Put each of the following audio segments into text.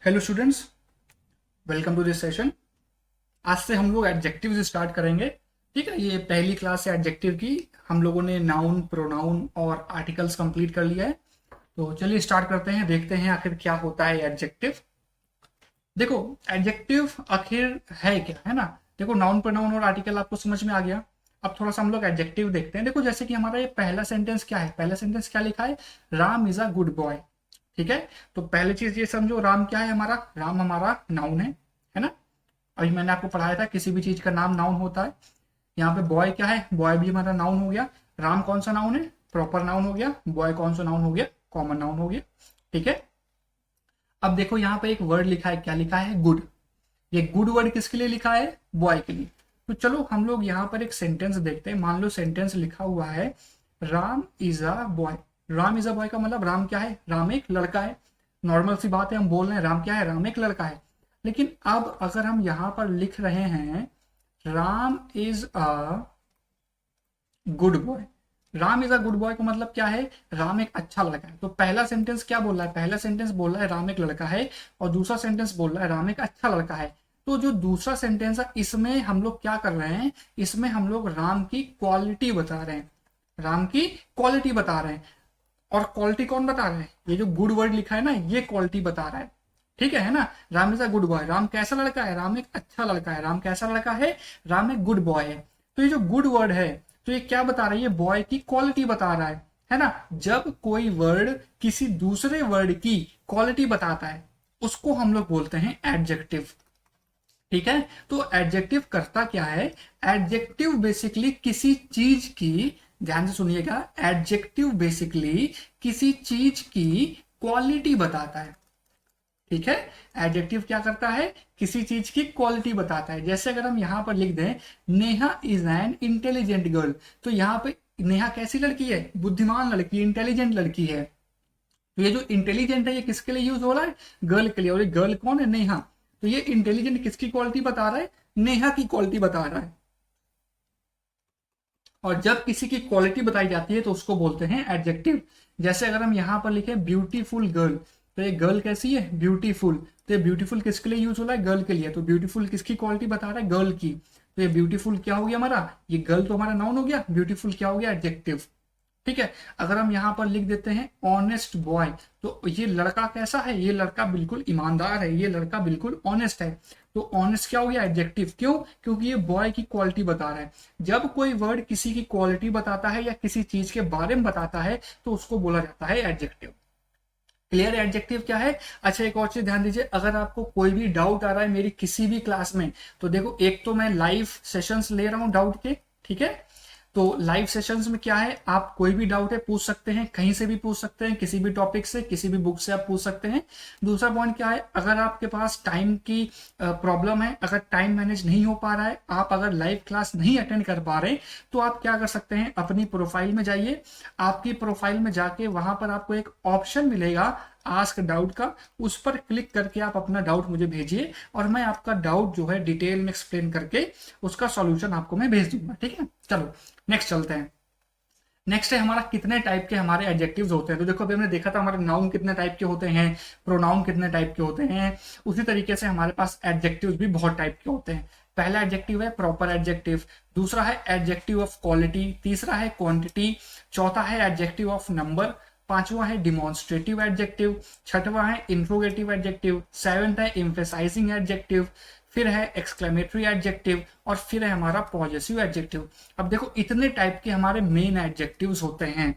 Hello students, welcome to this session. आज से हम लोग एडजेक्टिव्स स्टार्ट करेंगे। ठीक है, ये पहली क्लास है एडजेक्टिव की। हम लोगों ने नाउन, प्रोनाउन और आर्टिकल्स कंप्लीट कर लिया है। तो चलिए स्टार्ट करते हैं, देखते हैं आखिर क्या होता है एडजेक्टिव। देखो, एडजेक्टिव आखिर है क्या, है ना। देखो, नाउन, प्रोनाउन और आर्टिकल आपको समझ में आ गया। अब थोड़ा सा हम लोग एडजेक्टिव देखते हैं। देखो, जैसे कि हमारा ये पहला सेंटेंस क्या है, पहला सेंटेंस क्या लिखा है, Ram is a good boy. ठीक है, तो पहली चीज ये समझो, राम क्या है हमारा, राम हमारा नाउन है ना। अभी मैंने आपको पढ़ाया था किसी भी चीज का नाम नाउन होता है। यहाँ पे बॉय क्या है, बॉय भी हमारा नाउन हो गया। राम कौन सा नाउन है, प्रॉपर नाउन हो गया। बॉय कौन सा नाउन हो गया, कॉमन नाउन हो गया। ठीक है, अब देखो यहाँ पे एक वर्ड लिखा है, क्या लिखा है, गुड। ये गुड वर्ड किसके लिए लिखा है, बॉय के लिए। तो चलो हम लोग यहाँ पर एक सेंटेंस देखते हैं। मान लो सेंटेंस लिखा हुआ है, Ram is a boy. Ram is a boy का मतलब राम क्या है, राम एक लड़का है। नॉर्मल सी बात है, हम बोल रहे हैं राम क्या है, राम एक लड़का है। लेकिन अब अगर हम यहाँ पर लिख रहे हैं Ram is a good boy, Ram is a good boy का मतलब क्या है, राम एक अच्छा लड़का है। तो पहला सेंटेंस क्या बोल रहा है, पहला सेंटेंस बोल रहा है राम एक लड़का है, और दूसरा सेंटेंस बोल रहा है राम एक अच्छा लड़का है। तो जो दूसरा सेंटेंस है, इसमें हम लोग क्या कर रहे हैं, इसमें हम लोग राम की क्वालिटी बता रहे हैं, राम की क्वालिटी बता रहे हैं। और क्वालिटी कौन बता रहा है, ये जो गुड वर्ड लिखा है ना, ये क्वालिटी बता रहा है। ठीक है ना। Ram is a good boy, Ram कैसा लड़का है, राम एक अच्छा लड़का है। राम कैसा लड़का है, राम एक गुड बॉय है। तो ये जो गुड वर्ड है, तो ये क्या बता रहा है, ये बॉय की क्वालिटी बता रहा है ना। जब कोई वर्ड किसी दूसरे वर्ड की क्वालिटी बताता है, उसको हम लोग बोलते हैं एडजेक्टिव। ठीक है, तो एडजेक्टिव करता क्या है, एडजेक्टिव बेसिकली किसी चीज की, ध्यान से सुनिएगा, एडजेक्टिव बेसिकली किसी चीज की क्वालिटी बताता है। ठीक है, एडजेक्टिव क्या करता है, किसी चीज की क्वालिटी बताता है। जैसे अगर हम यहां पर लिख दें, Neha is an intelligent girl, तो यहाँ पे नेहा कैसी लड़की है, बुद्धिमान लड़की, इंटेलिजेंट लड़की है। तो ये जो इंटेलिजेंट है, ये किसके लिए यूज हो रहा है, गर्ल के लिए। और ये गर्ल कौन है, नेहा। तो ये इंटेलिजेंट किसकी क्वालिटी बता रहा है, नेहा की क्वालिटी बता रहा है। और जब किसी की क्वालिटी बताई जाती है तो उसको बोलते हैं एडजेक्टिव। जैसे अगर हम यहां पर लिखे ब्यूटीफुल गर्ल, तो ये गर्ल कैसी है, ब्यूटीफुल। तो ये ब्यूटीफुल किसके लिए यूज हो रहा है, गर्ल के लिए। तो ब्यूटीफुल किसकी क्वालिटी बता रहा है, गर्ल की। तो ये ब्यूटीफुल क्या हो गया हमारा, ये गर्ल तो हमारा नाउन हो गया, ब्यूटीफुल क्या हो गया, एडजेक्टिव। ठीक है, अगर हम यहाँ पर लिख देते हैं ऑनेस्ट बॉय, तो ये लड़का कैसा है, ये लड़का बिल्कुल ईमानदार है, ये लड़का बिल्कुल ऑनेस्ट है। तो ऑनेस्ट क्या हो गया, एडजेक्टिव। क्यों, क्योंकि ये बॉय की क्वालिटी बता रहा है। जब कोई वर्ड किसी की क्वालिटी बताता है या किसी चीज के बारे में बताता है, तो उसको बोला जाता है एडजेक्टिव। क्लियर, एडजेक्टिव क्या है। अच्छा, एक और चीज ध्यान दीजिए, अगर आपको कोई भी डाउट आ रहा है मेरी किसी भी क्लास में, तो देखो, एक तो मैं लाइव सेशंस ले रहा हूं डाउट के। ठीक है, तो लाइव सेशंस में क्या है, आप कोई भी डाउट है पूछ सकते हैं, कहीं से भी पूछ सकते हैं, किसी भी टॉपिक से, किसी भी बुक से आप पूछ सकते हैं। दूसरा पॉइंट क्या है, अगर आपके पास टाइम की प्रॉब्लम है, अगर टाइम मैनेज नहीं हो पा रहा है, आप अगर लाइव क्लास नहीं अटेंड कर पा रहे, तो आप क्या कर सकते हैं, अपनी प्रोफाइल में जाइए। आपकी प्रोफाइल में जाके वहां पर आपको एक ऑप्शन मिलेगा आस्क डाउट का, उस पर क्लिक करके आप अपना डाउट मुझे भेजिए, और मैं आपका डाउट जो है डिटेल में एक्सप्लेन करके उसका सॉल्यूशन आपको मैं भेज दूंगा। ठीक है, चलो नेक्स्ट चलते हैं। नेक्स्ट है हमारा, कितने टाइप के हमारे एडजेक्टिव्स होते हैं। तो देखो, अभी हमने देखा था हमारे नाउन कितने टाइप के होते हैं, प्रोनाउन कितने टाइप के होते हैं। उसी तरीके से हमारे पास एडजेक्टिव्स भी बहुत टाइप के होते हैं। पहला एडजेक्टिव है प्रॉपर एडजेक्टिव, दूसरा है एडजेक्टिव ऑफ क्वालिटी, तीसरा है क्वांटिटी, चौथा है एडजेक्टिव ऑफ नंबर, पांचवा है डिमॉन्स्ट्रेटिव एडजेक्टिव, छठवां है इंट्रोगेटिव एडजेक्टिव, सेवेंथ है एम्फेसाइजिंग एडजेक्टिव, फिर है एक्सक्लेमेटरी एडजेक्टिव, और फिर है हमारा पॉजेसिव एडजेक्टिव। अब देखो, इतने टाइप के हमारे मेन एडजेक्टिव्स होते हैं।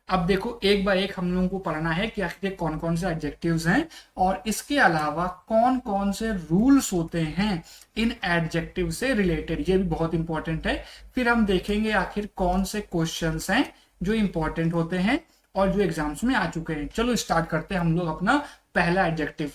अब देखो, एक बाय एक हम लोगों को पढ़ना है कि आखिर कौन कौन से एडजेक्टिव्स हैं, और इसके अलावा कौन कौन से रूल्स होते हैं इन एडजेक्टिव से रिलेटेड, ये भी बहुत इंपॉर्टेंट है। फिर हम देखेंगे आखिर कौन से क्वेश्चंस हैं जो इंपॉर्टेंट होते हैं और जो एग्जाम्स में आ चुके हैं। चलो स्टार्ट करते हैं हम लोग अपना पहला एडजेक्टिव।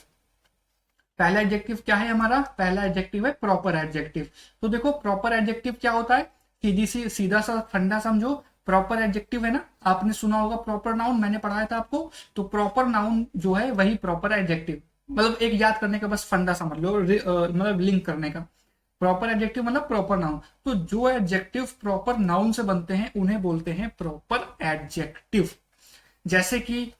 पहला एडजेक्टिव क्या है हमारा, पहला एडजेक्टिव है प्रॉपर एडजेक्टिव। तो देखो, प्रॉपर एडजेक्टिव क्या होता है, सीधा सा फंडा समझो। प्रॉपर एडजेक्टिव है ना, आपने सुना होगा प्रॉपर नाउन, मैंने पढ़ाया था आपको। तो प्रॉपर नाउन जो है वही प्रॉपर एडजेक्टिव, मतलब एक याद करने का बस फंडा समझ लो, मतलब लिंक करने का। प्रॉपर एडजेक्टिव मतलब प्रॉपर नाउन। तो जो एडजेक्टिव प्रॉपर नाउन से बनते हैं उन्हें बोलते हैं प्रॉपर एडजेक्टिव। जैसे कि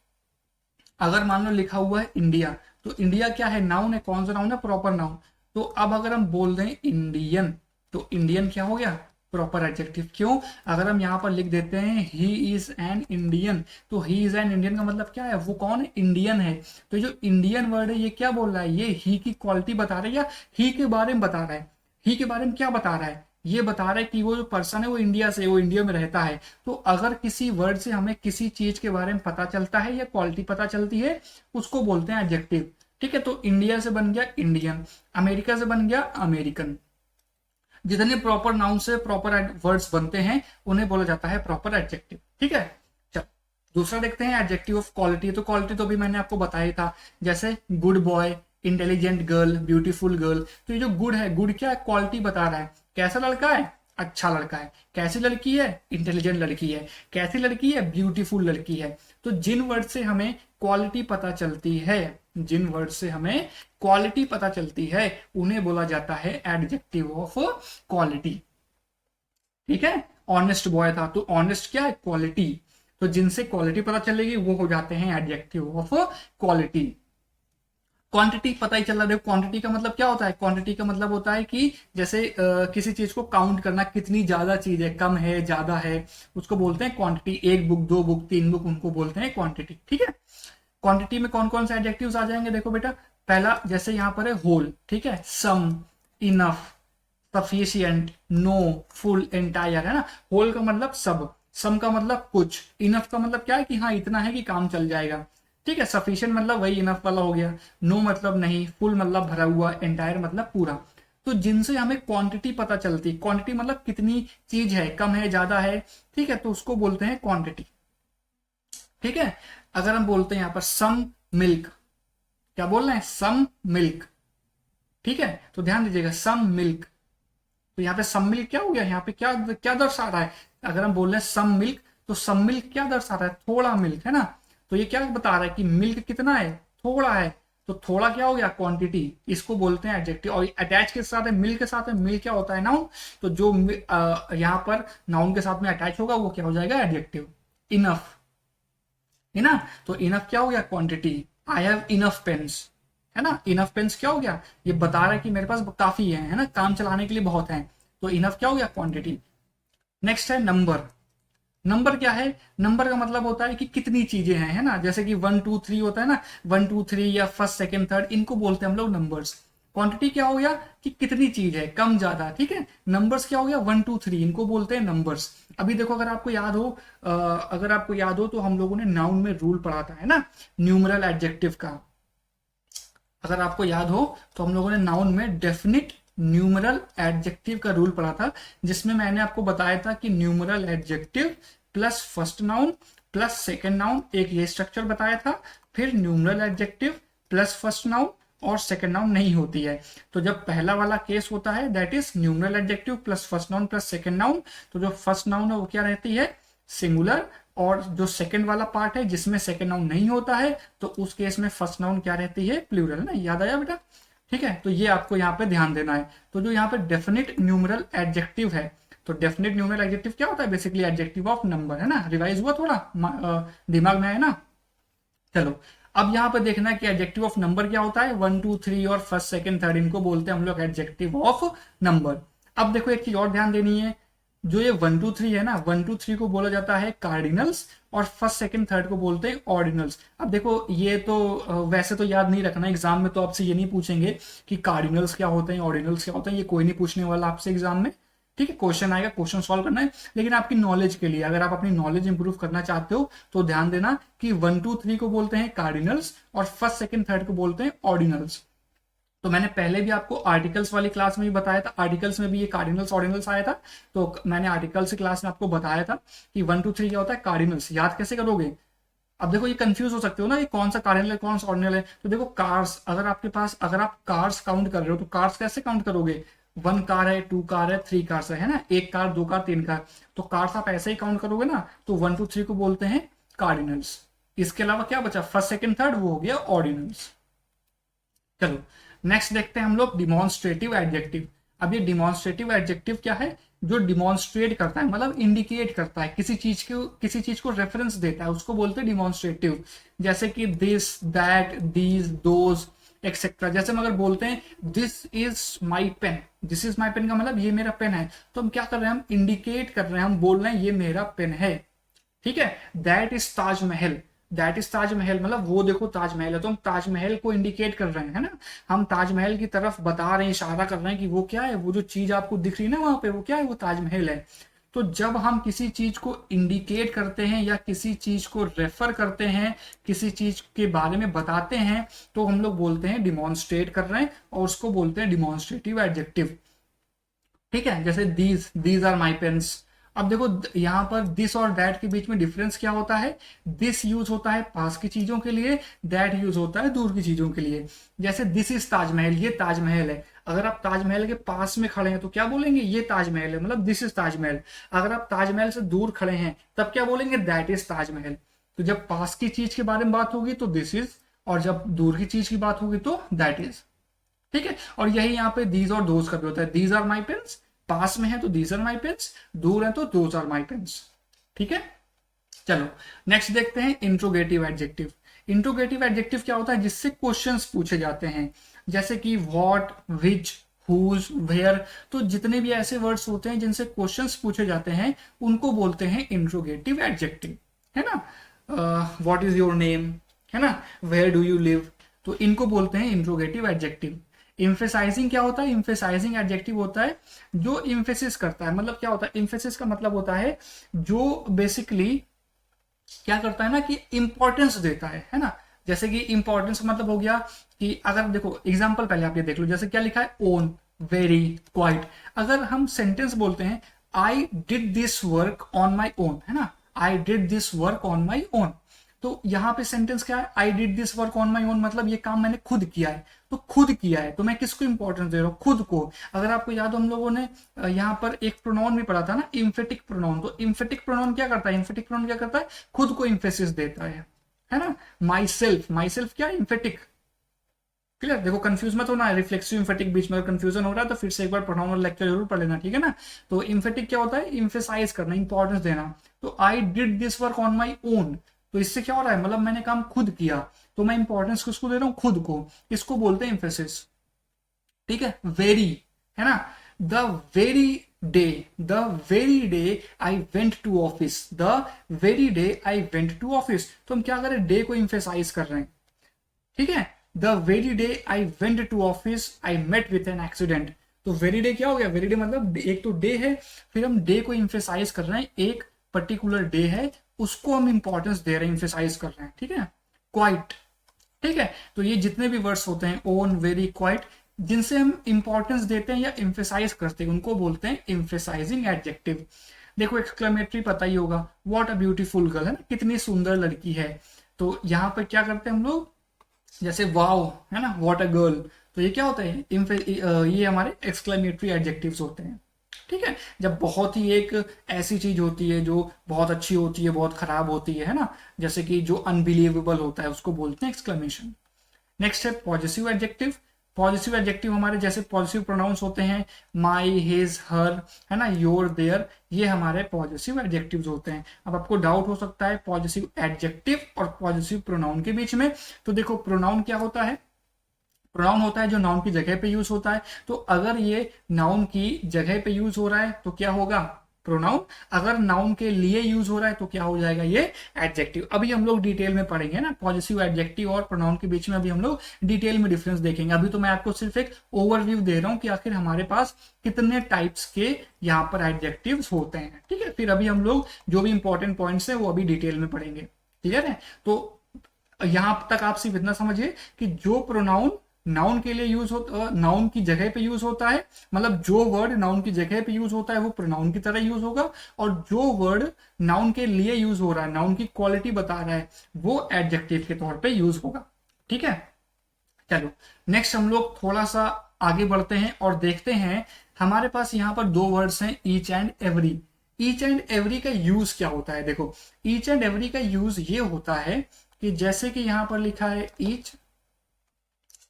अगर मान लो लिखा हुआ है इंडिया, तो इंडिया क्या है, नाउन है, कौन सा नाउन है, प्रॉपर नाउन। तो अब अगर हम बोल दें इंडियन, तो इंडियन क्या हो गया, प्रॉपर एडजेक्टिव। क्यों, अगर हम यहाँ पर लिख देते हैं ही इज एन इंडियन, तो ही इज एन इंडियन का मतलब क्या है, वो कौन है, इंडियन है। तो जो इंडियन वर्ड है ये क्या बोल रहा है, ये ही की क्वालिटी बता रहा है या ही के बारे में बता रहा है। ही के बारे में क्या बता रहा है, ये बता रहा है कि वो जो पर्सन है वो इंडिया से, वो इंडिया में रहता है। तो अगर किसी वर्ड से हमें किसी चीज के बारे में पता चलता है या क्वालिटी पता चलती है, उसको बोलते हैं एडजेक्टिव। ठीक है, तो इंडिया से बन गया इंडियन, अमेरिका से बन गया अमेरिकन। जितने प्रॉपर नाउन से प्रॉपर वर्ड्स बनते हैं उन्हें बोला जाता है प्रॉपर एडजेक्टिव। ठीक है, चल दूसरा देखते हैं एडजेक्टिव ऑफ क्वालिटी। तो क्वालिटी तो भी मैंने आपको बताया था, जैसे good boy, intelligent girl, beautiful girl. तो ये जो गुड है, गुड क्या है, क्वालिटी बता रहा है, कैसा लड़का है, अच्छा लड़का है। कैसी लड़की है, इंटेलिजेंट लड़की है। कैसी लड़की है, ब्यूटीफुल लड़की है। तो जिन वर्ड से हमें क्वालिटी पता चलती है, जिन वर्ड से हमें क्वालिटी पता चलती है, उन्हें बोला जाता है एडजेक्टिव ऑफ क्वालिटी। ठीक है, ऑनेस्ट बॉय था, तो ऑनेस्ट क्या है, क्वालिटी। तो जिनसे क्वालिटी पता चलेगी वो हो जाते हैं एडजेक्टिव ऑफ क्वालिटी। क्वांटिटी पता ही चल रहा है, क्वांटिटी का मतलब क्या होता है, क्वांटिटी का मतलब होता है कि जैसे किसी चीज को काउंट करना, कितनी ज्यादा चीज है, कम है, ज्यादा है, उसको बोलते हैं क्वांटिटी। एक बुक, दो बुक, तीन बुक, उनको बोलते हैं क्वांटिटी। ठीक है, क्वांटिटी में कौन कौन से एडजेक्टिव्स आ जाएंगे, देखो बेटा। पहला जैसे यहाँ पर है होल, ठीक है, some, enough, sufficient, no, full, entire, है ना। होल का मतलब सब, सम का मतलब कुछ, इनफ का मतलब क्या है कि हाँ इतना है कि काम चल जाएगा। ठीक है, सफिशिएंट मतलब वही इनफ वाला हो गया, नो मतलब नहीं, फुल मतलब भरा हुआ, एंटायर मतलब पूरा। तो जिनसे हमें क्वांटिटी पता चलती, क्वांटिटी मतलब कितनी चीज है, कम है, ज्यादा है, ठीक है, तो उसको बोलते हैं क्वांटिटी। ठीक है, अगर हम बोलते हैं यहां पर सम मिल्क, क्या बोल रहे हैं, सम मिल्क। ठीक है, तो ध्यान दीजिएगा, सम मिल्क। तो यहाँ पे सम मिल्क क्या हो गया, यहाँ पे क्या क्या दर्शा रहा है, अगर हम बोल रहे हैं सम मिल्क, तो सम मिल्क क्या दर्शा रहा है, थोड़ा मिल्क, है ना। तो ये क्या बता रहा है कि मिल्क कितना है, थोड़ा है। तो थोड़ा क्या हो गया, क्वांटिटी, इसको बोलते हैं एडजेक्टिव। और अटैच के साथ है, मिल्क के साथ है, मिल्क क्या होता है, नाउन। तो जो यहाँ पर नाउन के साथ में अटैच होगा वो क्या हो जाएगा, एडजेक्टिव। इनफ, है ना, तो इनफ क्या हो गया, quantity. I have enough pens, है ना। इनफ पेन्स क्या हो गया, ये बता रहा है कि मेरे पास काफी है ना, काम चलाने के लिए बहुत है। तो इनफ क्या हो गया, क्वांटिटी। नेक्स्ट है नंबर। नंबर क्या है, नंबर का मतलब होता है कि कितनी चीजें हैं, है ना। जैसे कि 1 2 3 होता है ना, 1 2 3 या फर्स्ट सेकंड थर्ड, इनको बोलते हैं हम लोग नंबर्स। क्वांटिटी क्या हो गया कि कितनी चीज है, कम ज्यादा, ठीक है। नंबर्स क्या हो गया, 1 2 3, इनको बोलते हैं नंबर्स। अभी देखो, अगर आपको याद हो, अगर आपको याद हो तो हम लोगों ने नाउन में रूल पढ़ा था, है ना, न्यूमरल एडजेक्टिव का। अगर आपको याद हो तो हम लोगों ने नाउन में डेफिनिट न्यूमरल एडजेक्टिव का रूल पढ़ा था, जिसमें मैंने आपको बताया था कि numeral adjective plus first noun plus second noun, एक ये स्ट्रक्चर बताया था। फिर numeral adjective plus first noun और सेकंड नाउन नहीं होती है। तो जब पहला वाला केस होता है that is numeral adjective plus first noun plus second noun, तो जो फर्स्ट नाउन है वो क्या रहती है, सिंगुलर। और जो सेकंड वाला पार्ट है जिसमें सेकंड नाउन नहीं होता है, तो उस केस में फर्स्ट नाउन क्या रहती है, प्लूरल, है ना। याद आया बेटा, ठीक है। तो ये आपको यहाँ पे ध्यान देना है। तो जो यहाँ पे डेफिनेट न्यूमरल एडजेक्टिव है, तो डेफिनेट न्यूमरल एडजेक्टिव क्या होता है, बेसिकली एडजेक्टिव ऑफ नंबर, है ना। रिवाइज हुआ थोड़ा, दिमाग में है ना। चलो, अब यहाँ पे देखना है कि एडजेक्टिव ऑफ नंबर क्या होता है, 1 2 3 और फर्स्ट सेकंड थर्ड, इनको बोलते हैं हम लोग एडजेक्टिव ऑफ नंबर। अब देखो एक चीज और ध्यान देनी है, जो ये 1 2 3 है ना, 1 2 3 को बोला जाता है कार्डिनल्स और फर्स्ट सेकंड थर्ड को बोलते हैं ऑर्डिनल्स। अब देखो ये तो वैसे तो याद नहीं रखना, एग्जाम में तो आपसे ये नहीं पूछेंगे कि कार्डिनल्स क्या होते हैं, ऑर्डिनल्स क्या होते हैं, ये कोई नहीं पूछने वाला आपसे एग्जाम में। ठीक है, क्वेश्चन आएगा, क्वेश्चन सॉल्व करना है, लेकिन आपकी नॉलेज के लिए, अगर आप अपनी नॉलेज इंप्रूव करना चाहते हो तो ध्यान देना कि 1 2 3 को बोलते हैं कार्डिनल्स और फर्स्ट सेकंड थर्ड को बोलते हैं ऑर्डिनल्स। तो मैंने पहले भी आपको आर्टिकल्स वाली क्लास में भी बताया था, आर्टिकल्स में भी ये कार्डिनल्स ऑर्डिनल्स आया था। तो मैंने आर्टिकल्स क्लास में आपको बताया था कि 1 2 3 क्या होता है, कार्डिनल्स। याद कैसे करोगे, अब देखो ये कंफ्यूज हो सकते हो ना, ये कौन सा कार्डिनल है कौन सा ऑर्डिनल है। तो देखो कार्स, अगर आपके पास, अगर आप कार्स काउंट कर रहे हो तो कार्स कैसे काउंट करोगे, 1 कार है, 2 कार है, 3 कार्स है ना, 1 कार, 2 कार, 3 कार। तो कार्स आप ऐसे ही काउंट करोगे ना, तो 1 2 3 को बोलते हैं कार्डिनल्स। इसके अलावा क्या बचा, फर्स्ट सेकंड थर्ड, वो हो गया ऑर्डिनल्स। चलो नेक्स्ट देखते हैं हम लोग डिमॉन्स्ट्रेटिव एडजेक्टिव। अब ये डिमॉन्स्ट्रेटिव एडजेक्टिव क्या है, जो डिमॉन्स्ट्रेट करता है, मतलब इंडिकेट करता है, किसी चीज को रेफरेंस देता है, उसको बोलते हैं डिमॉन्स्ट्रेटिव। जैसे कि this, that, these, those etcetera. जैसे हम अगर बोलते हैं this is my pen, this is my pen का मतलब ये मेरा पेन है, तो हम क्या कर रहे हैं, हम इंडिकेट कर रहे हैं, हम बोल रहे हैं ये मेरा पेन है। ठीक है। That is Taj Mahal, that is Taj Mahal मतलब वो देखो ताजमहल है, तो हम ताजमहल को इंडिकेट कर रहे हैं, है ना, हम ताजमहल की तरफ बता रहे हैं, इशारा कर रहे हैं कि वो क्या है, वो जो चीज आपको दिख रही है ना वहां पे, वो क्या है, वो ताजमहल है। तो जब हम किसी चीज को इंडिकेट करते हैं या किसी चीज को रेफर करते हैं, किसी चीज के बारे में बताते हैं, तो हम लोग बोलते हैं डिमॉन्स्ट्रेट कर रहे हैं, और उसको बोलते हैं डिमॉन्स्ट्रेटिव एडजेक्टिव। ठीक है। जैसे दीज आर माई पेन्स। अब देखो यहां पर दिस और दैट के बीच में डिफरेंस क्या होता है, दिस यूज होता है पास की चीजों के लिए, दैट यूज होता है दूर की चीजों के लिए। जैसे दिस इज ताजमहल, ये ताजमहल है, अगर आप ताजमहल के पास में खड़े हैं तो क्या बोलेंगे, ये ताजमहल है, मतलब दिस इज ताजमहल। अगर आप ताजमहल से दूर खड़े हैं तब क्या बोलेंगे, दैट इज ताजमहल। तो जब पास की चीज के बारे में बात होगी तो दिस इज, और जब दूर की चीज की बात होगी तो दैट इज। ठीक है। और यही यहाँ पे दीज और दोज का भी होता है, दीज आर माई पेन्स, पास में है तो दीज आर माई पेन्स, दूर है तो दोज आर माई पेन्स। ठीक है। चलो नेक्स्ट देखते हैं इंट्रोगेटिव एडजेक्टिव। इंट्रोगेटिव एडजेक्टिव क्या होता है, जिससे क्वेश्चंस पूछे जाते हैं, जैसे कि व्हाट, विच, हुज, वेयर। तो जितने भी ऐसे वर्ड्स होते हैं जिनसे क्वेश्चंस पूछे जाते हैं उनको बोलते हैं इंट्रोगेटिव एडजेक्टिव, है ना। व्हाट इज योर नेम, है ना, वेयर डू यू लिव, तो इनको बोलते हैं इंट्रोगेटिव एडजेक्टिव। इम्फेसाइजिंग क्या होता है, इम्फेसाइजिंग एडजेक्टिव होता है जो इम्फेसिस करता है, मतलब क्या होता है, इम्फेसिस का मतलब होता है जो बेसिकली क्या करता है ना, कि इंपॉर्टेंस देता है ना। जैसे कि इंपॉर्टेंस का मतलब हो गया कि अगर देखो एग्जांपल पहले आप ये देख लो, जैसे क्या लिखा है, ओन, वेरी, क्वाइट। अगर हम सेंटेंस बोलते हैं I did this work on my own, है ना, I did this work on my own, तो यहाँ पे सेंटेंस क्या है, I did this work on my own, मतलब ये काम मैंने खुद किया है, तो खुद किया है, तो मैं किसको इंपॉर्टेंस दे रहा हूँ, खुद को। अगर आपको याद हो हम लोगों ने यहाँ पर एक प्रोनाउन भी पढ़ा था ना, इम्फेटिक प्रोनाउन, तो इम्फेटिक प्रोनाउन क्या करता है, इम्फेटिक प्रोनाउन क्या करता है, खुद को इम्फेसिस देता है ना। माई सेल्फ, माई सेल्फ क्या है, इम्फेटिक। क्लियर, देखो कंफ्यूज मत होना, रिफ्लेक्सिव इम्फेटिक बीच में कंफ्यूजन हो रहा है तो फिर से एक बार प्रोनाउन और लेक्चर जरूर पढ़ लेना, ठीक है ना। तो इम्फेटिक क्या होता है, इम्फेसाइज करना, इंपॉर्टेंस देना। तो I did this work on my own, तो इससे क्या हो रहा है, मतलब मैंने काम खुद किया, तो मैं इंपॉर्टेंस किसको दे रहा हूं, खुद को, इसको बोलते हैं इंफेसिस। ठीक है। वेरी, है ना, the very day, the very day I went to office, the very day I went to office, तो हम क्या करें, डे को इंफेसाइज कर रहे हैं। ठीक है। The very day I went to office I met with an accident, तो वेरी डे क्या हो गया, वेरी डे मतलब एक तो डे है, फिर हम डे को इंफेसाइज कर रहे हैं, एक पर्टिकुलर डे है उसको हम इंपॉर्टेंस दे रहे हैं, इंफेसाइज कर रहे हैं। ठीक है। क्वाइट, ठीक है। तो ये जितने भी वर्ड्स होते हैं, ओन, वेरी, क्वाइट, जिनसे हम इंपॉर्टेंस देते हैं या इंफेसाइज करते हैं उनको बोलते हैं इंफेसाइजिंग एडजेक्टिव। देखो एक्सक्लेमेटरी पता ही होगा, व्हाट अ ब्यूटीफुल गर्ल, है ना, कितनी सुंदर लड़की है। तो यहाँ पे क्या करते हैं हम लोग, जैसे वाओ, है ना, व्हाट अ गर्ल, तो ये क्या होता है, ये हमारे एक्सक्लेमेटरी एडजेक्टिव्स होते हैं। ठीक है। जब बहुत ही एक ऐसी चीज होती है जो बहुत अच्छी होती है, बहुत खराब होती है ना, जैसे कि जो अनबिलीवेबल होता है उसको बोलते हैं एक्सक्लेमेशन। नेक्स्ट है पॉजिटिव एडजेक्टिव। पॉजिटिव एडजेक्टिव हमारे जैसे पॉजिटिव प्रोनाउंस होते हैं, माई, हिज, हर, है ना, योर, देयर, ये हमारे पॉजिटिव एडजेक्टिव्स होते हैं। अब आपको डाउट हो सकता है पॉजिटिव एडजेक्टिव और पॉजिटिव प्रोनाउन के बीच में, तो देखो प्रोनाउन क्या होता है, प्रोनाउन होता है जो नाउन की जगह पे यूज होता है, तो अगर ये नाउन की जगह पे यूज हो रहा है तो क्या होगा, प्रोनाउन। अगर नाउन के लिए यूज हो रहा है तो क्या हो जाएगा, ये एडजेक्टिव। अभी हम लोग डिटेल में पढ़ेंगे ना, पॉजिटिव एडजेक्टिव और प्रोनाउन के बीच में अभी हम लोग डिटेल में डिफरेंस देखेंगे। अभी तो मैं आपको सिर्फ एक ओवरव्यू दे रहा हूं कि आखिर हमारे पास कितने टाइप्स के यहाँ पर एडजेक्टिव्स होते हैं। ठीक है। फिर अभी हम लोग जो भी इंपॉर्टेंट पॉइंट्स है वो अभी डिटेल में पढ़ेंगे। क्लियर है। तो यहां तक आप सिर्फ इतना समझिए कि जो प्रोनाउन नाउन के लिए यूज होता, नाउन की जगह पे यूज होता है, मतलब जो वर्ड नाउन की जगह पे यूज होता है वो प्रोनाउन की तरह यूज होगा, और जो वर्ड नाउन के लिए यूज हो रहा है, नाउन की क्वालिटी बता रहा है, वो एडजेक्टिव के तौर पे यूज होगा। ठीक है। चलो नेक्स्ट हम लोग थोड़ा सा आगे बढ़ते हैं और देखते हैं, हमारे पास यहाँ पर दो वर्ड्स हैं, each and every. Each and every का यूज क्या होता है, देखो ईच एंड एवरी का यूज ये होता है कि जैसे कि यहां पर लिखा है ईच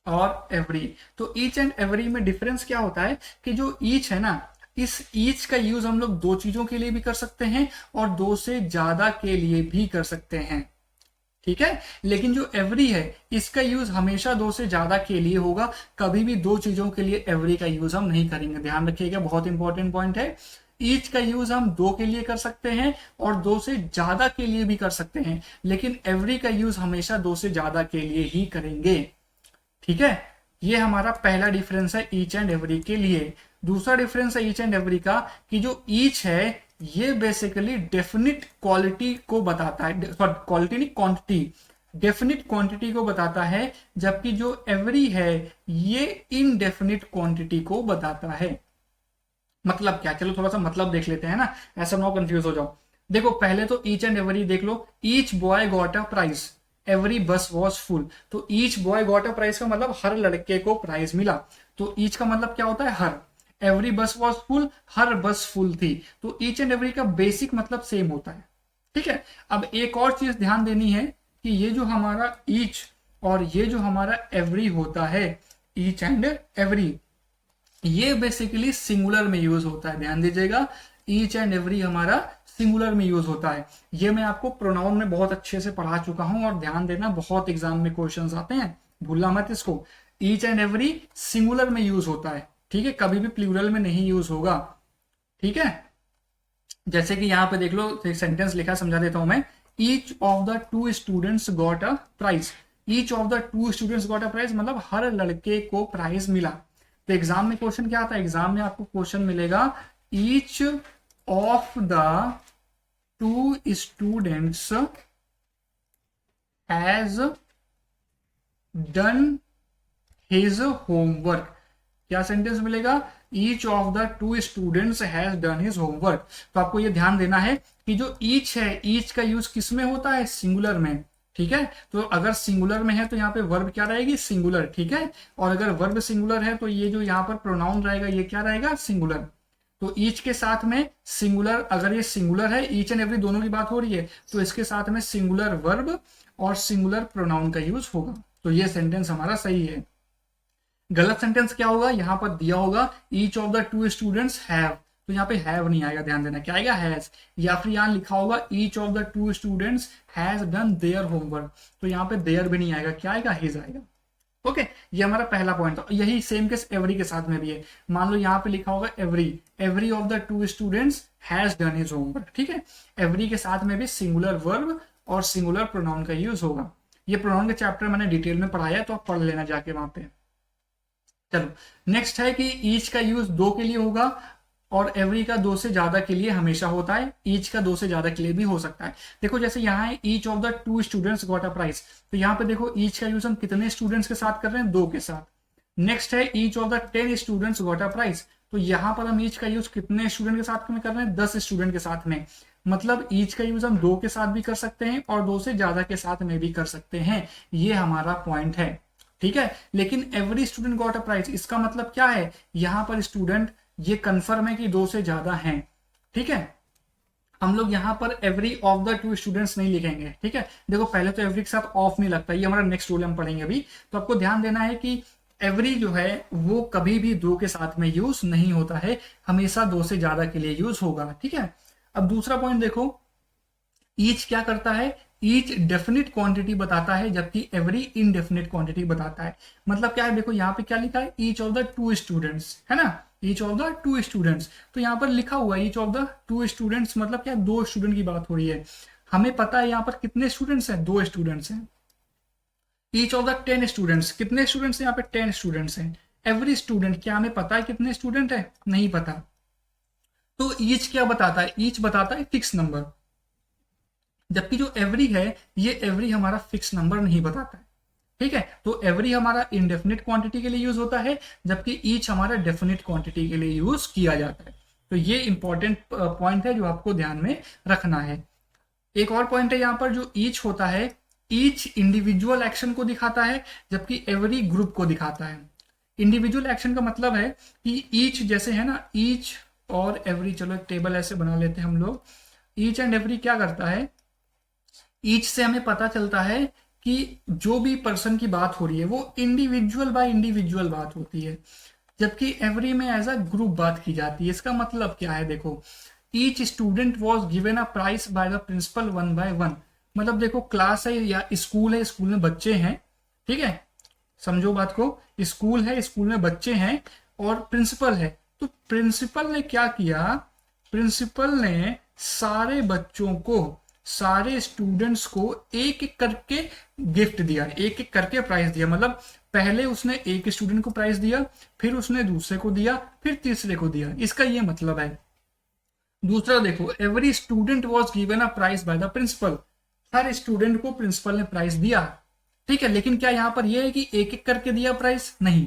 और एवरी। तो ईच एंड एवरी में डिफरेंस क्या होता है कि जो ईच है ना, इस ईच का यूज हम लोग दो चीजों के लिए भी कर सकते हैं और दो से ज्यादा के लिए भी कर सकते हैं, ठीक है। लेकिन जो एवरी है इसका यूज हमेशा दो से ज्यादा के लिए होगा, कभी भी दो चीजों के लिए एवरी का यूज हम नहीं करेंगे, ध्यान रखिएगा, बहुत इंपॉर्टेंट पॉइंट है। ईच का यूज हम दो के लिए कर सकते हैं और दो से ज्यादा के लिए भी कर सकते हैं, लेकिन एवरी का यूज हमेशा दो से ज्यादा के लिए ही करेंगे, ठीक है। ये हमारा पहला डिफरेंस है ईच एंड एवरी के लिए। दूसरा डिफरेंस है ईच एंड एवरी का कि जो ईच है ये बेसिकली डेफिनिट क्वालिटी को बताता है, क्वालिटी नहीं क्वांटिटी, डेफिनिट क्वांटिटी को बताता है, जबकि जो एवरी है ये इनडेफिनिट क्वांटिटी को बताता है। मतलब क्या, चलो थोड़ा सा मतलब देख लेते हैं ना, ऐसा ना कंफ्यूज हो जाओ। देखो पहले तो ईच एंड एवरी देख लो। Each boy got a prize, every bus was full. तो each boy got a prize का मतलब हर लड़के को प्राइज मिला, तो ईच का मतलब क्या होता है हर। एवरी बस वॉज फुल, हर बस फुल थी। तो ईच एंड एवरी का बेसिक मतलब सेम होता है, ठीक है। अब एक और चीज ध्यान देनी है कि ये जो हमारा ईच और ये जो हमारा एवरी होता है, ईच एंड एवरी, ये बेसिकली सिंगुलर में यूज होता है, ध्यान दीजिएगा। ईच एंड एवरी हमारा सिंगुलर में यूज होता है। ये मैं आपको प्रोनाउन में बहुत अच्छे से पढ़ा चुका हूं, और ध्यान देना बहुत एग्जाम में क्वेश्चंस आते हैं, भूलना मत इसको। ईच एंड एवरी सिंगुलर में यूज होता है, ठीक है, कभी भी प्लूरल में नहीं यूज होगा, ठीक है। जैसे कि यहां पे देख लो, एक सेंटेंस लिखा, समझा देता हूं मैं। Each of the two students got a prize. Each of the two students got a prize मतलब हर लड़के को प्राइज मिला। तो एग्जाम में क्वेश्चन क्या आता है, एग्जाम में आपको क्वेश्चन मिलेगा each of the two students has done his homework. क्या सेंटेंस मिलेगा, each of the two students has done his homework. तो आपको ये ध्यान देना है कि जो ईच है, ईच का यूज किस में होता है, सिंगुलर में, ठीक है। तो अगर सिंगुलर में है तो यहाँ पे वर्ब क्या रहेगी, सिंगुलर, ठीक है। और अगर वर्ब सिंगुलर है तो ये जो यहाँ पर प्रोनाउन रहेगा ये क्या रहेगा, सिंगुलर। तो ईच के साथ में सिंगुलर, अगर ये सिंगुलर है, ईच एंड एवरी दोनों की बात हो रही है, तो इसके साथ में सिंगुलर वर्ब और सिंगुलर प्रोनाउन का यूज होगा। तो ये सेंटेंस हमारा सही है। गलत सेंटेंस क्या होगा, यहां पर दिया होगा each of the two students have, तो यहाँ पे हैव नहीं आएगा, ध्यान देना, क्या आएगा, हैज। या फिर यहाँ लिखा होगा each of the two students has done their homework, तो यहाँ पे देयर भी नहीं आएगा, क्या आएगा, हिज आएगा। ओके, ये हमारा पहला पॉइंट था। यही सेम केस एवरी के साथ में भी है। मान लो यहाँ पे लिखा होगा every, every of the two students has done his homework, ठीक है। एवरी के साथ में भी सिंगुलर वर्ब और सिंगुलर प्रोनाउन का यूज होगा। ये प्रोनाउन का चैप्टर मैंने डिटेल में पढ़ाया है, तो आप पढ़ लेना जाके वहां पे। चलो नेक्स्ट है कि ईच का यूज दो के लिए होगा और एवरी का दो से ज्यादा के लिए हमेशा होता है। ईच का दो से ज्यादा के लिए भी हो सकता है। देखो जैसे यहाँ है each of the two students got a prize, तो यहाँ पे देखो ईच का यूज हम कितने स्टूडेंट्स के साथ कर रहे हैं, दो के साथ। नेक्स्ट है each of the 10 students got a prize, तो यहाँ पर हम ईच का यूज कितने स्टूडेंट के साथ में कर रहे हैं, 10 स्टूडेंट के साथ में। मतलब ईच का यूज हम दो के साथ भी कर सकते हैं और दो से ज्यादा के साथ में भी कर सकते हैं, ये हमारा पॉइंट है, ठीक है। लेकिन every student got a prize, इसका मतलब क्या है, यहां पर स्टूडेंट ये कंफर्म है कि दो से ज्यादा हैं, ठीक है। हम लोग यहाँ पर every of the two students नहीं लिखेंगे, ठीक है। देखो पहले तो एवरी के साथ ऑफ नहीं लगता, ये हमारा नेक्स्ट रूल हम पढ़ेंगे अभी। तो आपको ध्यान देना है कि एवरी जो है वो कभी भी दो के साथ में यूज नहीं होता है, हमेशा दो से ज्यादा के लिए यूज होगा, ठीक है। अब दूसरा पॉइंट देखो, ईच क्या करता है, ईच डेफिनिट क्वांटिटी बताता है, जबकि एवरी इनडेफिनिट क्वांटिटी बताता है। मतलब क्या है, देखो यहाँ पे क्या लिखा है, each of the two students, है ना, each of the two students. तो यहाँ पर लिखा हुआ है each of the two students, मतलब क्या, दो स्टूडेंट की बात हो रही है। हमें पता है यहाँ पर कितने स्टूडेंट्स हैं, दो स्टूडेंट्स हैं। ईच ऑफ द 10 स्टूडेंट्स, कितने स्टूडेंट्स हैं, यहाँ पे 10 स्टूडेंट्स हैं। एवरी स्टूडेंट, क्या हमें पता है कितने स्टूडेंट है, नहीं पता। तो ईच क्या बताता है, ईच बताता है फिक्स नंबर, जबकि जो एवरी है ये एवरी हमारा फिक्स नंबर नहीं बताता है, ठीक है। तो एवरी हमारा इनडेफिनिट क्वांटिटी के लिए यूज होता है, जबकि ईच हमारा डेफिनिट क्वांटिटी के लिए यूज किया जाता है। तो ये इंपॉर्टेंट पॉइंट है जो आपको ध्यान में रखना है। एक और पॉइंट है यहाँ पर, जो ईच होता है, ईच इंडिविजुअल एक्शन को दिखाता है, जबकि एवरी ग्रुप को दिखाता है। इंडिविजुअल एक्शन का मतलब है कि ईच जैसे है ना, ईच और एवरी, चलो एक टेबल ऐसे बना लेते हैं हम लोग। ईच एंड एवरी क्या करता है, ईच से हमें पता चलता है कि जो भी पर्सन की बात हो रही है वो इंडिविजुअल बाय इंडिविजुअल बात होती है, जबकि एवरी में एज अ ग्रुप बात की जाती है। इसका मतलब क्या है, देखो each student was given a prize by the principal one by one. मतलब देखो क्लास है या स्कूल है, स्कूल में बच्चे हैं, ठीक है, समझो बात को, स्कूल है, स्कूल में बच्चे हैं और प्रिंसिपल है। तो प्रिंसिपल ने क्या किया, प्रिंसिपल ने सारे बच्चों को, सारे स्टूडेंट्स को एक एक करके गिफ्ट दिया, एक एक करके प्राइज दिया। मतलब पहले उसने एक स्टूडेंट को प्राइज दिया, फिर उसने दूसरे को दिया, फिर तीसरे को दिया, इसका ये मतलब है। दूसरा देखो, every student was given a prize by the principal. हर स्टूडेंट को प्रिंसिपल ने प्राइज दिया, ठीक है, लेकिन क्या यहां पर यह है कि एक एक करके दिया प्राइज, नहीं,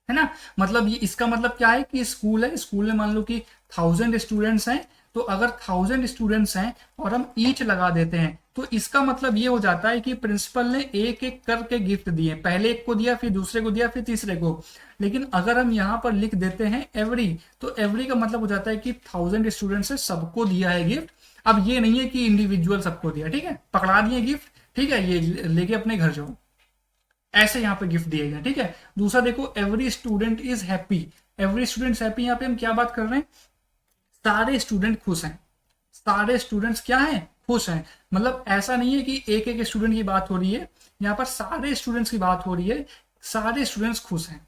है ना। मतलब ये इसका मतलब क्या है कि स्कूल है, स्कूल में मान लो कि 1000 स्टूडेंट्स हैं, तो अगर 1000 स्टूडेंट्स हैं और हम ईच लगा देते हैं तो इसका मतलब ये हो जाता है कि प्रिंसिपल ने एक एक करके गिफ्ट दिए, पहले एक को दिया, फिर दूसरे को दिया, फिर तीसरे को। लेकिन अगर हम यहाँ पर लिख देते हैं एवरी, तो एवरी का मतलब हो जाता है कि 1000 स्टूडेंट्स है, सबको दिया है गिफ्ट। अब ये नहीं है कि इंडिविजुअल सबको दिया, ठीक है, पकड़ा दिए गिफ्ट, ठीक है, ये लेके अपने घर जाओ, ऐसे यहाँ पे गिफ्ट दिए गए, ठीक है। दूसरा देखो, every student is happy. Every student happy, यहाँ पे हम क्या बात कर रहे हैं, सारे स्टूडेंट खुश हैं, सारे स्टूडेंट्स क्या हैं, खुश हैं। मतलब ऐसा नहीं है कि एक एक स्टूडेंट की बात हो रही है, यहाँ पर सारे स्टूडेंट्स की बात हो रही है, सारे स्टूडेंट्स खुश हैं,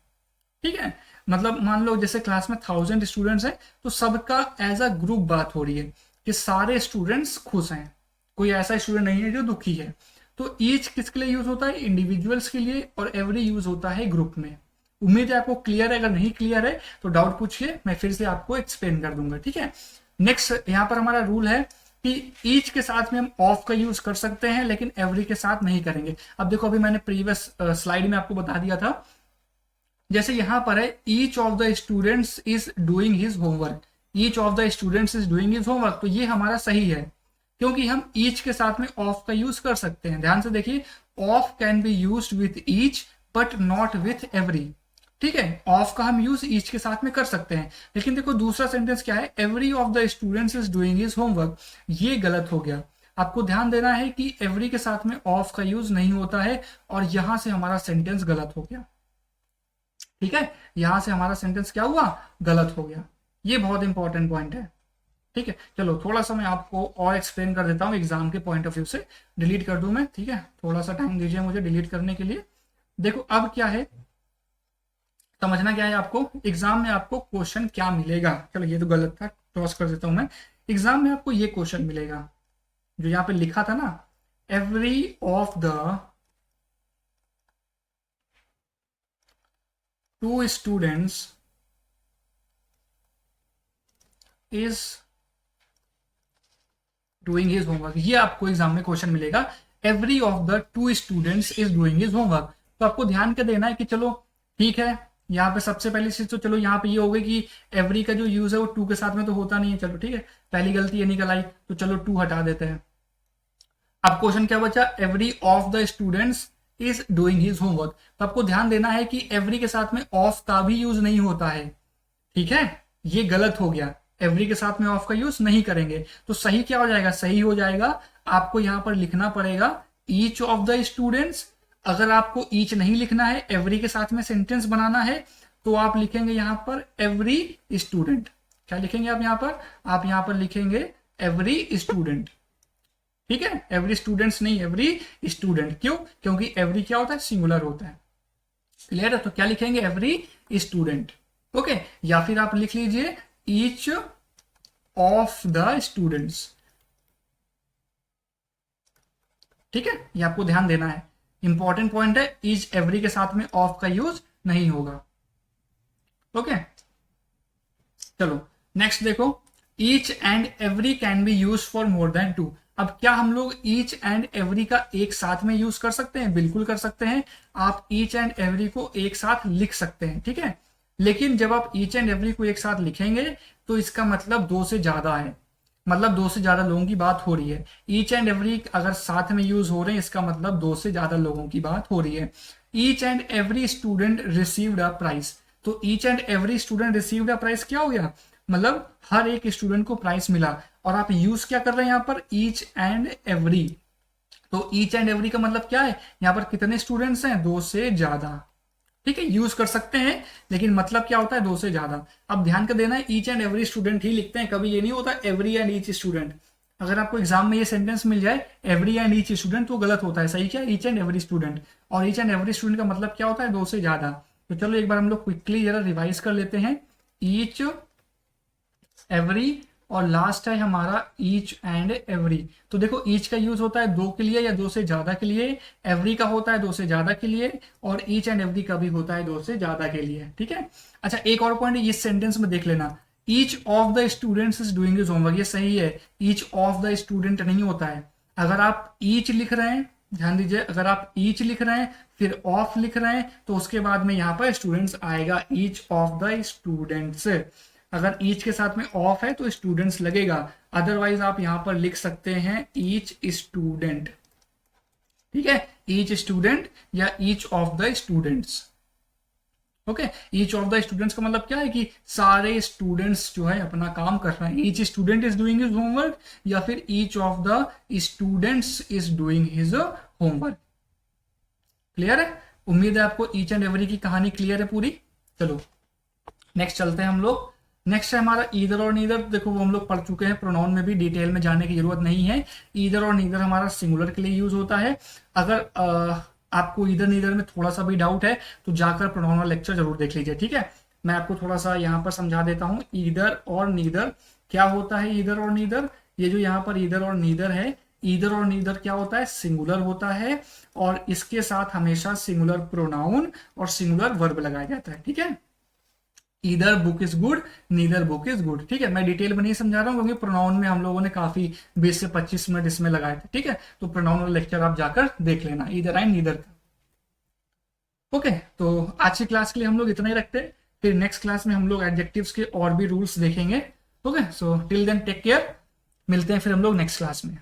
ठीक है। मतलब मान लो जैसे क्लास में 1000 स्टूडेंट्स हैं, तो सबका एज अ ग्रुप बात हो रही है कि सारे स्टूडेंट्स खुश हैं, कोई ऐसा स्टूडेंट नहीं है जो दुखी है। तो ईच किसके लिए यूज होता है, इंडिविजुअल्स के लिए, और एवरी यूज होता है ग्रुप में। उम्मीद है आपको क्लियर है, अगर नहीं क्लियर है तो डाउट पूछिए, मैं फिर से आपको एक्सप्लेन कर दूंगा, ठीक है। नेक्स्ट यहाँ पर हमारा रूल है कि ईच के साथ में हम ऑफ का यूज कर सकते हैं, लेकिन एवरी के साथ नहीं करेंगे। अब देखो, अभी मैंने प्रीवियस स्लाइड में आपको बता दिया था, जैसे यहां पर है each of the students is doing his homework, each of the students is doing his homework, तो ये हमारा सही है, क्योंकि हम ईच के साथ में ऑफ का यूज कर सकते हैं। ध्यान से देखिए, of can be used with each but not with every, ठीक है, ऑफ का हम यूज ईच के साथ में कर सकते हैं। लेकिन देखो दूसरा सेंटेंस क्या है, every of the students is doing his homework, ये गलत हो गया। आपको ध्यान देना है कि एवरी के साथ में ऑफ का यूज नहीं होता है, और यहां से हमारा सेंटेंस गलत हो गया, ठीक है, यहां से हमारा सेंटेंस क्या हुआ, गलत हो गया। ये बहुत इंपॉर्टेंट पॉइंट है, ठीक है। चलो थोड़ा सा मैं आपको और एक्सप्लेन कर देता हूं एग्जाम के पॉइंट ऑफ व्यू से। डिलीट कर दूं मैं, ठीक है, थोड़ा सा टाइम दीजिए मुझे डिलीट करने के लिए। देखो अब क्या है, समझना क्या है आपको, एग्जाम में आपको क्वेश्चन क्या मिलेगा। चलो ये तो गलत था, क्रॉस कर देता हूं मैं। एग्जाम में आपको ये क्वेश्चन मिलेगा जो यहाँ पे लिखा था ना, every of the two students is doing his homework, ये आपको एग्जाम में क्वेश्चन मिलेगा, every of the two students is doing his homework. तो आपको ध्यान क्या देना है कि चलो ठीक है, यहाँ पे सबसे पहली चीज तो चलो यहाँ पे ये हो गई कि एवरी का जो यूज है वो टू के साथ में तो होता नहीं है, चलो ठीक है, पहली गलती ये निकल आई, तो चलो टू हटा देते हैं। अब क्वेश्चन क्या बचा, every of the students is doing his homework. तो आपको ध्यान देना है कि एवरी के साथ में ऑफ का भी यूज नहीं होता है, ठीक है, ये गलत हो गया, एवरी के साथ में ऑफ का यूज नहीं करेंगे। तो सही क्या हो जाएगा, सही हो जाएगा, आपको यहां पर लिखना पड़ेगा ईच ऑफ द स्टूडेंट्स। अगर आपको ईच नहीं लिखना है, एवरी के साथ में सेंटेंस बनाना है, तो आप लिखेंगे यहां पर एवरी स्टूडेंट। क्या लिखेंगे आप यहां पर, आप यहां पर लिखेंगे एवरी स्टूडेंट, ठीक है, एवरी स्टूडेंट्स नहीं, एवरी स्टूडेंट। क्यों, क्योंकि एवरी क्या होता है, सिंगुलर होता है, क्लियर है। तो क्या लिखेंगे, एवरी स्टूडेंट, ओके। या फिर आप लिख लीजिए ईच ऑफ द स्टूडेंट्स, ठीक है, ये आपको ध्यान देना है, इंपॉर्टेंट पॉइंट है, ईच एवरी के साथ में ऑफ का यूज नहीं होगा, ओके। चलो नेक्स्ट देखो, each and every can be use for more than two. अब क्या हम लोग ईच एंड एवरी का एक साथ में यूज कर सकते हैं, बिल्कुल कर सकते हैं। आप ईच एंड एवरी को एक साथ लिख सकते हैं, ठीक है, लेकिन जब आप ईच एंड एवरी को एक साथ लिखेंगे तो इसका मतलब दो से ज्यादा है, मतलब दो से ज्यादा लोगों की बात हो रही है। ईच एंड एवरी अगर साथ में यूज हो रहे हैं, इसका मतलब दो से ज्यादा लोगों की बात हो रही है। Each and every student received a prize, तो each and every student received a prize क्या हो गया, मतलब हर एक स्टूडेंट को प्राइस मिला, और आप यूज क्या कर रहे हैं यहाँ पर, ईच एंड एवरी। तो ईच एंड एवरी का मतलब क्या है, यहाँ पर कितने स्टूडेंट्स हैं, 2 से ज्यादा। ठीक है, यूज कर सकते हैं, लेकिन मतलब क्या होता है, 2 से ज्यादा। अब ध्यान कर देना है, ईच एंड एवरी स्टूडेंट ही लिखते हैं, कभी ये नहीं होता एवरी एंड ईच स्टूडेंट। अगर आपको एग्जाम में ये सेंटेंस मिल जाए एवरी एंड ईच स्टूडेंट, तो गलत होता है। सही क्या, ईच एंड एवरी स्टूडेंट। और ईच एंड एवरी स्टूडेंट का मतलब क्या होता है, 2 से ज्यादा। तो चलो एक बार हम लोग क्विकली जरा रिवाइज कर लेते हैं। ईच, एवरी, और लास्ट है हमारा ईच एंड एवरी। तो देखो ईच का यूज होता है 2 के लिए या 2 से ज्यादा के लिए, एवरी का होता है 2 से ज्यादा के लिए, और ईच एंड एवरी का भी होता है 2 से ज्यादा के लिए। ठीक है, अच्छा एक और पॉइंट इस सेंटेंस में देख लेना, each of the students is doing his homework, ये सही है, ईच ऑफ द स्टूडेंट नहीं होता है। अगर आप ईच लिख रहे हैं, ध्यान दीजिए, अगर आप ईच लिख रहे हैं फिर ऑफ लिख रहे हैं तो उसके बाद में यहाँ पर स्टूडेंट्स आएगा, ईच ऑफ द स्टूडेंट्स। अगर ईच के साथ में ऑफ है तो स्टूडेंट्स लगेगा, अदरवाइज आप यहां पर लिख सकते हैं ईच स्टूडेंट। ठीक है, ईच स्टूडेंट या each of the students. Okay, each of the students का मतलब क्या है कि सारे स्टूडेंट्स जो है अपना काम कर रहे हैं। Each student is doing his homework, या फिर each of the students is doing his homework. Clear है, उम्मीद है आपको ईच एंड एवरी की कहानी क्लियर है पूरी। चलो नेक्स्ट चलते हैं हम लोग। नेक्स्ट है हमारा ईदर और नीदर। देखो वो हम लोग पढ़ चुके हैं, प्रोनाउन में भी डिटेल में जाने की जरूरत नहीं है। ईदर और नीदर हमारा सिंगुलर के लिए यूज होता है। अगर आपको ईदर नीदर में थोड़ा सा भी डाउट है तो जाकर प्रोनाउन वाला लेक्चर जरूर देख लीजिए। ठीक है, मैं आपको थोड़ा सा यहाँ पर समझा देता हूँ। ईदर और नीदर क्या होता है, ईदर और नीदर, ये जो यहाँ पर ईदर और नीदर है, ईदर और नीदर क्या होता है, सिंगुलर होता है, और इसके साथ हमेशा सिंगुलर प्रोनाउन और सिंगुलर वर्ब लगाया जाता है। ठीक है, either book is good, neither book is good. ठीक है, मैं डिटेल में नहीं समझा रहा हूँ क्योंकि प्रोनाउन में हम लोगों ने काफी 20 से 25 मिनट इसमें लगाए थे। ठीक है, तो प्रोनाउन वाला लेक्चर आप जाकर देख लेना, ईदर एंड नीदर का। ओके, तो आज की क्लास के लिए हम लोग इतना ही रखते हैं, फिर नेक्स्ट क्लास में हम लोग एडजेक्टिव्स के और भी रूल्स देखेंगे। Okay, so till then take care, मिलते हैं फिर हम लोग नेक्स्ट क्लास में।